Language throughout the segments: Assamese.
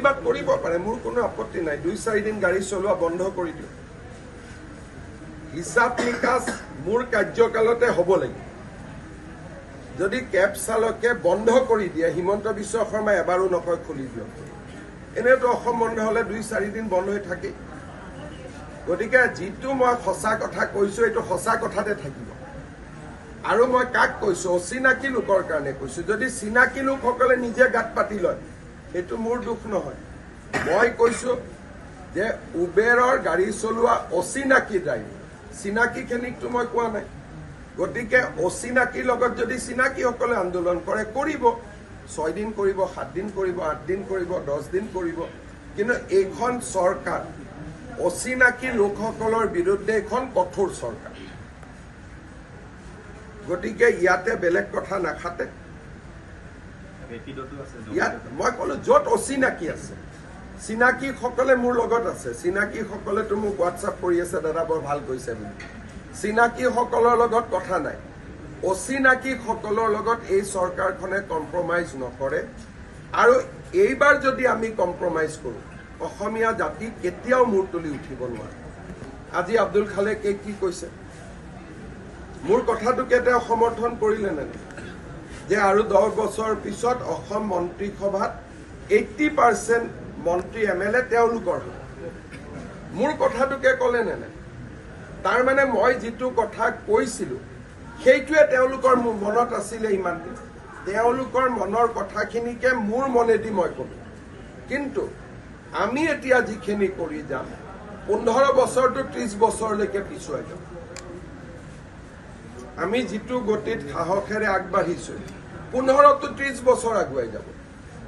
প্ৰতিবাদ কৰিব পাৰে, মোৰ কোনো আপত্তি নাই। 2-4 দিন গাড়ী চলোৱা বন্ধ কৰি দিওঁ। হিচাপ নিকাচ মোৰ কাৰ্যকালতে হ'ব লাগিব। যদি কেব চালকে বন্ধ কৰি দিয়ে, হিমন্ত বিশ্ব শৰ্মাই এবাৰো নকয় খুলি দিয়ক, এনেতো অসম বন্ধ হ'লে 2-4 দিন বন্ধ হৈ থাকে। গতিকে যিটো মই সঁচা কথা কৈছোঁ, এইটো সঁচা কথাতে থাকিব। আৰু মই কাক কৈছোঁ? অচিনাকি লোকৰ কাৰণে কৈছোঁ। যদি চিনাকি লোকসকলে নিজে গাত পাতি লয়, সেইটো মোৰ দুখ নহয়। মই কৈছোঁ যে উবেৰৰ গাড়ী চলোৱা অচিনাকি ড্ৰাইভাৰ, চিনাকিখিনিকতো মই কোৱা নাই। গতিকে অচিনাকিৰ লগত যদি চিনাকিসকলে আন্দোলন কৰে, কৰিব। 6 দিন কৰিব, 7 দিন কৰিব, 8 দিন কৰিব, 10 দিন কৰিব। কিন্তু এইখন চৰকাৰ অচিনাকি লোকসকলৰ বিৰুদ্ধে এখন কঠোৰ চৰকাৰ। গতিকে ইয়াতে বেলেগ কথা নাখাতে। ইয়াত মই ক'লো য'ত অচিনাকি আছে, চিনাকিসকলে মোৰ লগত আছে। চিনাকিসকলেতো মোক হোৱাটছআপ কৰি আছে, দাদা বৰ ভাল কৈছে বুলি। চিনাকিসকলৰ লগত কথা নাই। অচিনাকিসকলৰ লগত এই চৰকাৰখনে কম্প্ৰমাইজ নকৰে। আৰু এইবাৰ যদি আমি কম্প্ৰমাইজ কৰোঁ, অসমীয়া জাতি কেতিয়াও মূৰ তুলি উঠিব নোৱাৰে। আজি আব্দুল খালেকে কি কৈছে? মোৰ কথাটোকে তেওঁ সমৰ্থন কৰিলে নে? যে আৰু 10 বছৰ পিছত অসম মন্ত্ৰীসভাত 80% মন্ত্ৰী MLA তেওঁলোকৰ হ'ব। মোৰ কথাটোকে ক'লে নে? তাৰ মানে মই যিটো কথা কৈছিলোঁ সেইটোৱে তেওঁলোকৰ মনত আছিলে ইমান দিন। তেওঁলোকৰ মনৰ কথাখিনিকে মোৰ মনেদি মই ক'লোঁ। কিন্তু আমি এতিয়া যিখিনি কৰি যাম, 15 বছৰটো 30 বছৰলৈকে পিছুৱাই যাম। আমি যিটো গতিত সাহসেৰে আগবাঢ়িছোঁ, 15টো 30 বছৰ আগুৱাই যাব।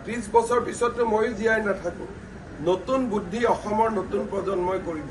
30 বছৰ পিছততো ময়ো জীয়াই নাথাকোঁ। নতুন বুদ্ধি অসমৰ নতুন প্ৰজন্মই কৰিব।